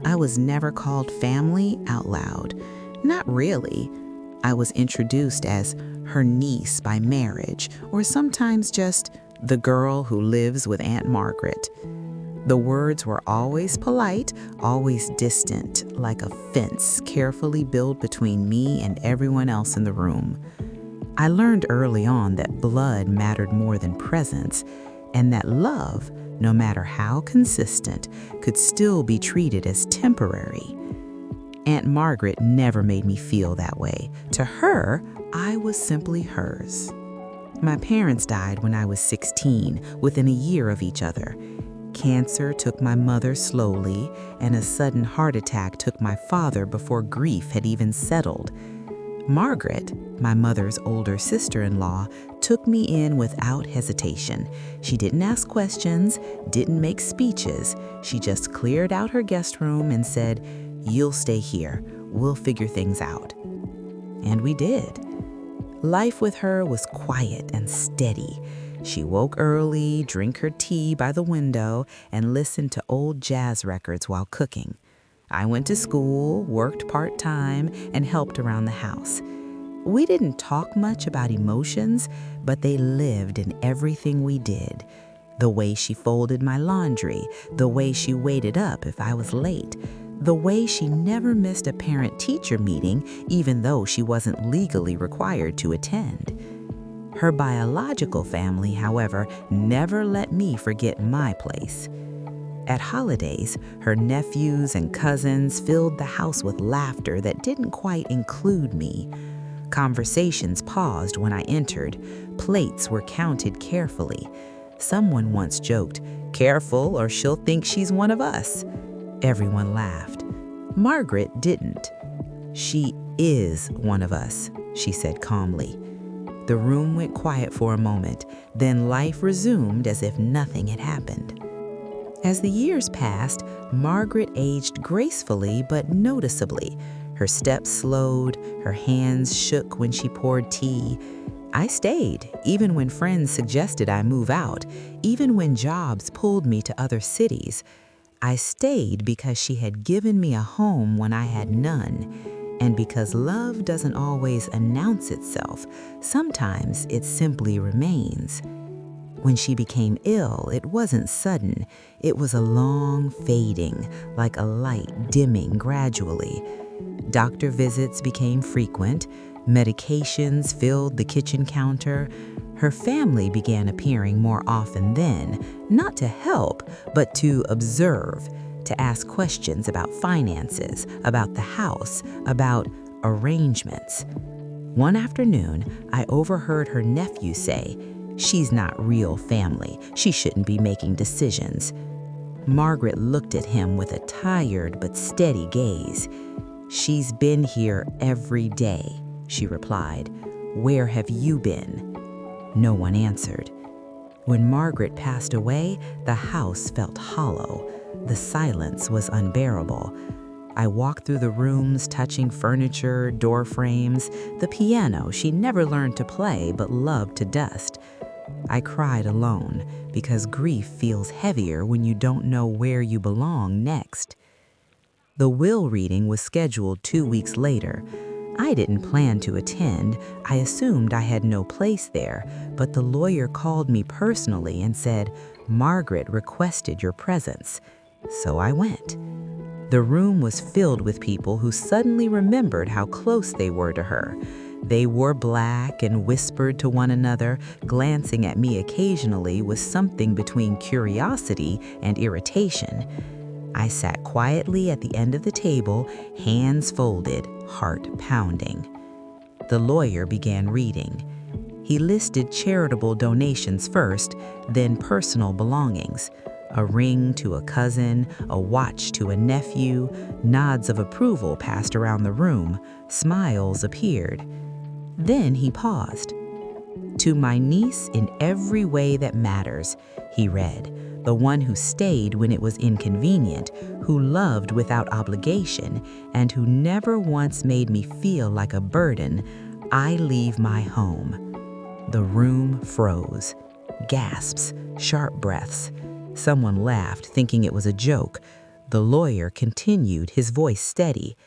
I was never called family out loud. Not really. I was introduced as her niece by marriage, or sometimes just the girl who lives with Aunt Margaret. The words were always polite, always distant, like a fence carefully built between me and everyone else in the room. I learned early on that blood mattered more than presence, and that love, no matter how consistent, could still be treated as temporary. Aunt Margaret never made me feel that way. To her, I was simply hers. My parents died when I was 16, within a year of each other. Cancer took my mother slowly, and a sudden heart attack took my father before grief had even settled. Margaret, my mother's older sister-in-law, took me in without hesitation. She didn't ask questions, didn't make speeches. She just cleared out her guest room and said, "You'll stay here. We'll figure things out." And we did. Life with her was quiet and steady. She woke early, drank her tea by the window, and listened to old jazz records while cooking. I went to school, worked part-time, and helped around the house. We didn't talk much about emotions, but they lived in everything we did. The way she folded my laundry, the way she waited up if I was late, the way she never missed a parent-teacher meeting even though she wasn't legally required to attend. Her biological family, however, never let me forget my place. At holidays, her nephews and cousins filled the house with laughter that didn't quite include me. Conversations paused when I entered. Plates were counted carefully. Someone once joked, "Careful or she'll think she's one of us." Everyone laughed. Margaret didn't. "She is one of us," she said calmly. The room went quiet for a moment, then life resumed as if nothing had happened. As the years passed, Margaret aged gracefully but noticeably. Her steps slowed, her hands shook when she poured tea. I stayed, even when friends suggested I move out, even when jobs pulled me to other cities. I stayed because she had given me a home when I had none, and because love doesn't always announce itself. Sometimes it simply remains. When she became ill, it wasn't sudden. It was a long fading, like a light dimming gradually. Doctor visits became frequent. Medications filled the kitchen counter. Her family began appearing more often then, not to help, but to observe, to ask questions about finances, about the house, about arrangements. One afternoon, I overheard her nephew say, "She's not real family. She shouldn't be making decisions." Margaret looked at him with a tired but steady gaze. "She's been here every day," she replied. "Where have you been?" No one answered. When Margaret passed away, the house felt hollow. The silence was unbearable. I walked through the rooms, touching furniture, door frames, the piano she never learned to play but loved to dust. I cried alone, because grief feels heavier when you don't know where you belong next. The will reading was scheduled 2 weeks later. I didn't plan to attend. I assumed I had no place there, but the lawyer called me personally and said, "Margaret requested your presence." So I went. The room was filled with people who suddenly remembered how close they were to her. They wore black and whispered to one another, glancing at me occasionally with something between curiosity and irritation. I sat quietly at the end of the table, hands folded, heart pounding. The lawyer began reading. He listed charitable donations first, then personal belongings. A ring to a cousin, a watch to a nephew, nods of approval passed around the room, smiles appeared. Then he paused. "To my niece in every way that matters," he read, "the one who stayed when it was inconvenient, who loved without obligation, and who never once made me feel like a burden, I leave my home." The room froze. Gasps, sharp breaths. Someone laughed, thinking it was a joke. The lawyer continued, his voice steady.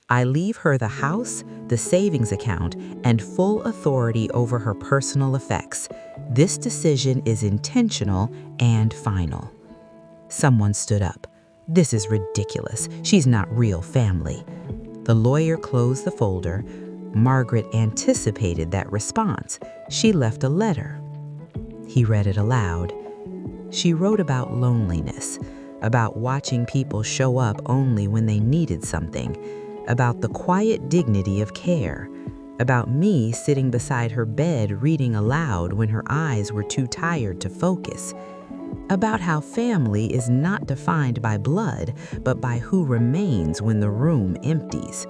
I leave her the house, the savings account, and full authority over her personal effects. This decision is intentional and final. Someone stood up. This is ridiculous. She's not real family. The lawyer closed the folder. Margaret anticipated that response. She left a letter. He read it aloud. She wrote about loneliness, about watching people show up only when they needed something, about the quiet dignity of care, about me sitting beside her bed reading aloud when her eyes were too tired to focus, about how family is not defined by blood, but by who remains when the room empties.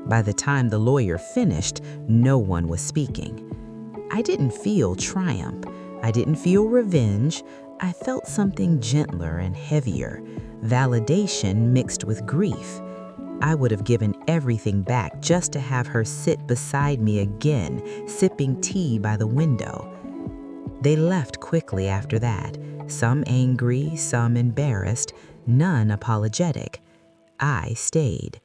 By the time the lawyer finished, no one was speaking. I didn't feel triumph. I didn't feel revenge. I felt something gentler and heavier, validation mixed with grief. I would have given everything back just to have her sit beside me again, sipping tea by the window. They left quickly after that, some angry, some embarrassed, none apologetic. I stayed.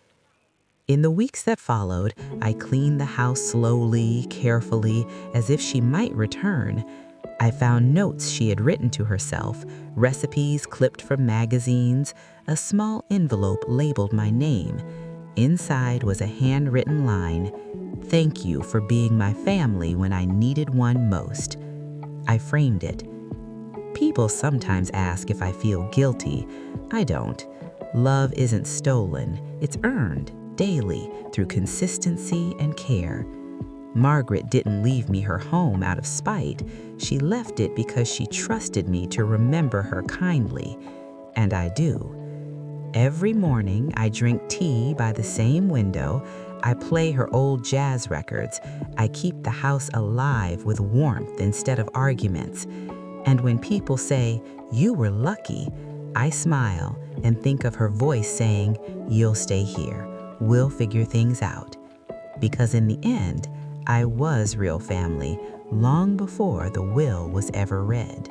In the weeks that followed, I cleaned the house slowly, carefully, as if she might return. I found notes she had written to herself, recipes clipped from magazines, a small envelope labeled my name. Inside was a handwritten line, "Thank you for being my family when I needed one most." I framed it. People sometimes ask if I feel guilty. I don't. Love isn't stolen, it's earned daily through consistency and care. Margaret didn't leave me her home out of spite. She left it because she trusted me to remember her kindly, and I do. Every morning, I drink tea by the same window. I play her old jazz records. I keep the house alive with warmth instead of arguments. And when people say, "You were lucky," I smile and think of her voice saying, "You'll stay here. We'll figure things out." Because in the end, I was real family long before the will was ever read.